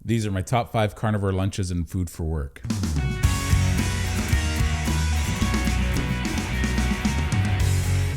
These are my top 5 carnivore lunches and food for work.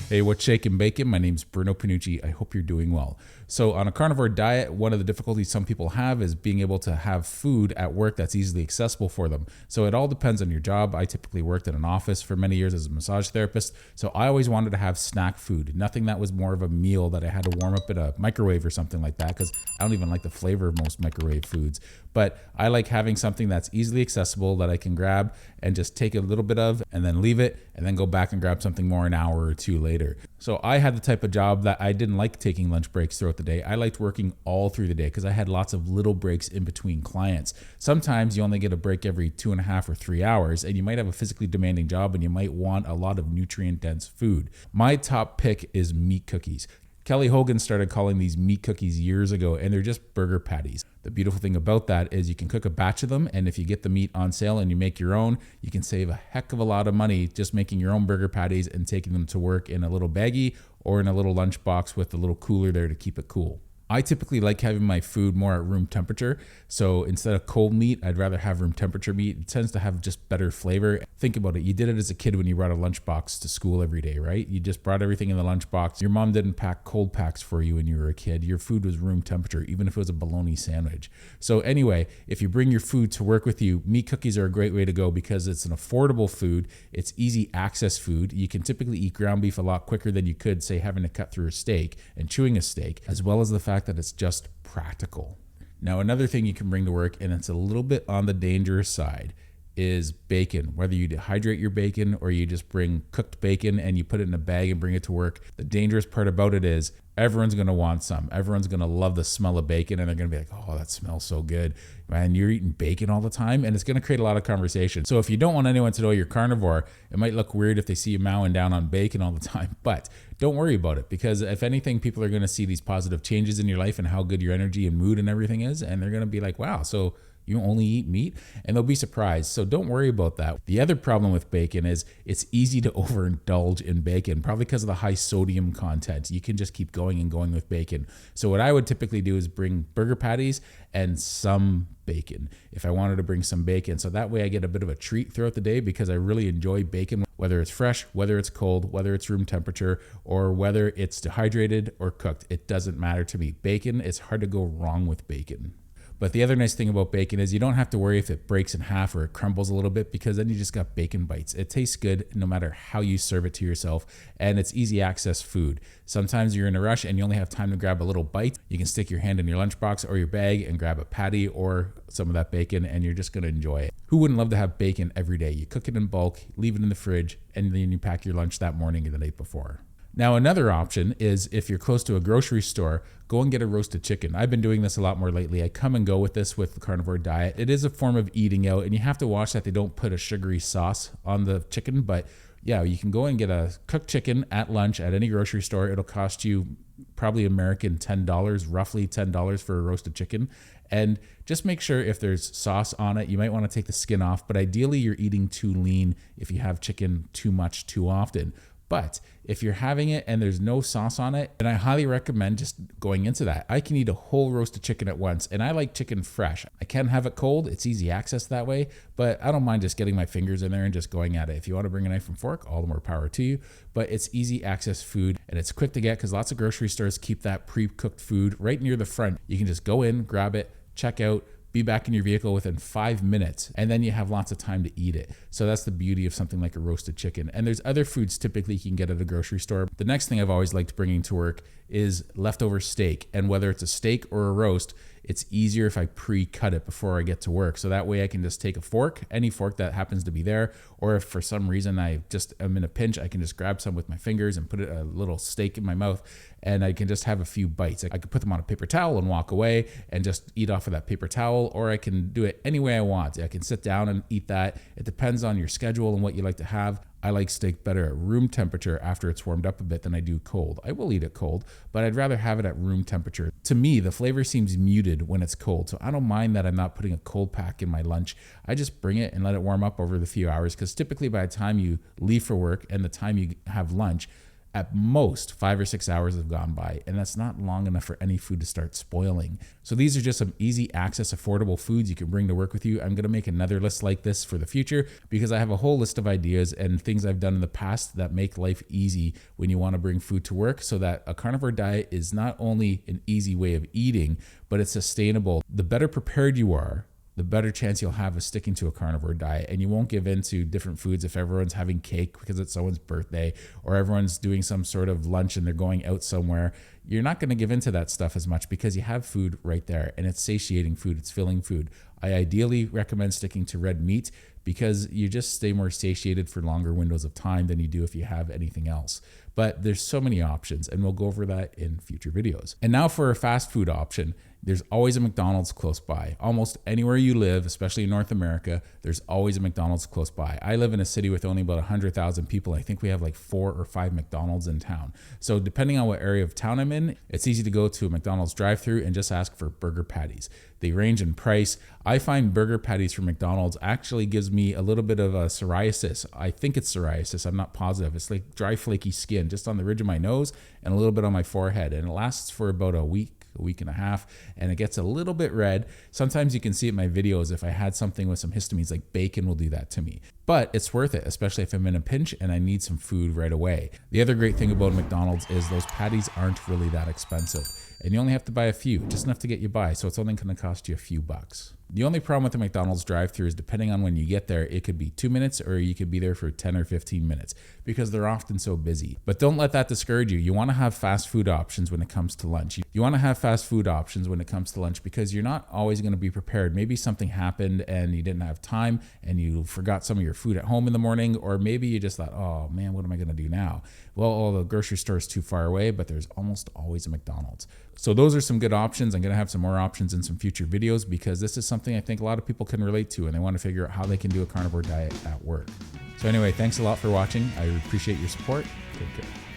Hey, what's shaking bacon? My name's Bruno Panucci. I hope you're doing well. So on a carnivore diet, one of the difficulties some people have is being able to have food at work that's easily accessible for them. So it all depends on your job. I typically worked in an office for many years as a massage therapist. So I always wanted to have snack food, nothing that was more of a meal that I had to warm up in a microwave or something like that, because I don't even like the flavor of most microwave foods. But I like having something that's easily accessible that I can grab and just take a little bit of and then leave it and then go back and grab something more an hour or two later. So I had the type of job that I didn't like taking lunch breaks throughout the day. I liked working all through the day because I had lots of little breaks in between clients. Sometimes you only get a break every 2.5 or 3 hours, and you might have a physically demanding job and you might want a lot of nutrient dense food. My top pick is meat cookies. Kelly Hogan started calling these meat cookies years ago, and they're just burger patties. The beautiful thing about that is you can cook a batch of them, and if you get the meat on sale and you make your own, you can save a heck of a lot of money just making your own burger patties and taking them to work in a little baggie or in a little lunch box with a little cooler there to keep it cool. I typically like having my food more at room temperature. So instead of cold meat, I'd rather have room temperature meat. It tends to have just better flavor. Think about it. You did it as a kid when you brought a lunchbox to school every day, right? You just brought everything in the lunchbox. Your mom didn't pack cold packs for you when you were a kid. Your food was room temperature, even if it was a bologna sandwich. So anyway, if you bring your food to work with you, meat cookies are a great way to go because it's an affordable food. It's easy access food. You can typically eat ground beef a lot quicker than you could, say, having to cut through a steak and chewing a steak, as well as the fact that it's just practical. Now, another thing you can bring to work, and it's a little bit on the dangerous side, is bacon. Whether you dehydrate your bacon or you just bring cooked bacon and you put it in a bag and bring it to work, the dangerous part about it is everyone's going to want some. Everyone's going to love the smell of bacon, and they're going to be like, oh, that smells so good. Man, you're eating bacon all the time, and it's going to create a lot of conversation. So if you don't want anyone to know you're carnivore, it might look weird if they see you mowing down on bacon all the time, but don't worry about it, because if anything, people are going to see these positive changes in your life and how good your energy and mood and everything is, and they're going to be like, wow, so you only eat meat? And they'll be surprised. So don't worry about that. The other problem with bacon is it's easy to overindulge in bacon, probably because of the high sodium content. You can just keep going and going with bacon. So what I would typically do is bring burger patties and some bacon if I wanted to bring some bacon. So that way I get a bit of a treat throughout the day because I really enjoy bacon, whether it's fresh, whether it's cold, whether it's room temperature, or whether it's dehydrated or cooked. It doesn't matter to me. Bacon, it's hard to go wrong with bacon. But the other nice thing about bacon is you don't have to worry if it breaks in half or it crumbles a little bit, because then you just got bacon bites. It tastes good no matter how you serve it to yourself, and it's easy access food. Sometimes you're in a rush and you only have time to grab a little bite. You can stick your hand in your lunchbox or your bag and grab a patty or some of that bacon, and you're just going to enjoy it. Who wouldn't love to have bacon every day? You cook it in bulk, leave it in the fridge, and then you pack your lunch that morning or the night before. Now, another option is if you're close to a grocery store, go and get a roasted chicken. I've been doing this a lot more lately. I come and go with this with the carnivore diet. It is a form of eating out, and you have to watch that they don't put a sugary sauce on the chicken. But yeah, you can go and get a cooked chicken at lunch at any grocery store. It'll cost you probably American $10, roughly $10 for a roasted chicken. And just make sure if there's sauce on it, you might want to take the skin off. But ideally, you're eating too lean if you have chicken too much too often. But if you're having it and there's no sauce on it, then I highly recommend just going into that. I can eat a whole roasted chicken at once, and I like chicken fresh. I can have it cold. It's easy access that way, but I don't mind just getting my fingers in there and just going at it. If you want to bring a knife and fork, all the more power to you, but it's easy access food, and it's quick to get because lots of grocery stores keep that pre-cooked food right near the front. You can just go in, grab it, check out, be back in your vehicle within 5 minutes, and then you have lots of time to eat it. So that's the beauty of something like a roasted chicken. And there's other foods typically you can get at a grocery store. The next thing I've always liked bringing to work is leftover steak. And whether it's a steak or a roast, it's easier if I pre-cut it before I get to work. So that way I can just take a fork, any fork that happens to be there, or if for some reason I just am in a pinch, I can just grab some with my fingers and put a little steak in my mouth, and I can just have a few bites. I could put them on a paper towel and walk away and just eat off of that paper towel, or I can do it any way I want. I can sit down and eat that. It depends on your schedule and what you like to have. I like steak better at room temperature after it's warmed up a bit than I do cold. I will eat it cold, but I'd rather have it at room temperature. To me, the flavor seems muted when it's cold, so I don't mind that I'm not putting a cold pack in my lunch. I just bring it and let it warm up over the few hours, because typically by the time you leave for work and the time you have lunch, At most, 5 or 6 hours have gone by, and that's not long enough for any food to start spoiling. So these are just some easy access, affordable foods you can bring to work with you. I'm gonna make another list like this for the future because I have a whole list of ideas and things I've done in the past that make life easy when you wanna bring food to work, so that a carnivore diet is not only an easy way of eating, but it's sustainable. The better prepared you are, the better chance you'll have of sticking to a carnivore diet, and you won't give in to different foods if everyone's having cake because it's someone's birthday, or everyone's doing some sort of lunch and they're going out somewhere. You're not going to give in to that stuff as much because you have food right there, and it's satiating food, it's filling food. I ideally recommend sticking to red meat because you just stay more satiated for longer windows of time than you do if you have anything else. But there's so many options, and we'll go over that in future videos. And now for a fast food option. There's always a McDonald's close by. Almost anywhere you live, especially in North America, there's always a McDonald's close by. I live in a city with only about 100,000 people. I think we have like 4 or 5 McDonald's in town. So depending on what area of town I'm in, it's easy to go to a McDonald's drive-thru and just ask for burger patties. They range in price. I find burger patties from McDonald's actually gives me a little bit of a psoriasis. I think it's psoriasis. I'm not positive. It's like dry, flaky skin just on the ridge of my nose and a little bit on my forehead. And it lasts for about a week and a half, and it gets a little bit red. Sometimes you can see it in my videos. If I had something with some histamines, like bacon will do that to me. But it's worth it, especially if I'm in a pinch and I need some food right away. The other great thing about McDonald's is those patties aren't really that expensive, and you only have to buy a few, just enough to get you by, so it's only going to cost you a few bucks. The only problem with the McDonald's drive-thru is depending on when you get there, it could be 2 minutes or you could be there for 10 or 15 minutes because they're often so busy. But don't let that discourage you. You want to have fast food options when it comes to lunch. You want to have fast food options when it comes to lunch because you're not always going to be prepared. Maybe something happened and you didn't have time and you forgot some of your food at home in the morning, or maybe you just thought, oh man, what am I going to do now? Well, the grocery store is too far away, but there's almost always a McDonald's. So those are some good options. I'm going to have some more options in some future videos because this is something I think a lot of people can relate to and they want to figure out how they can do a carnivore diet at work. So anyway, thanks a lot for watching. I appreciate your support. Take care.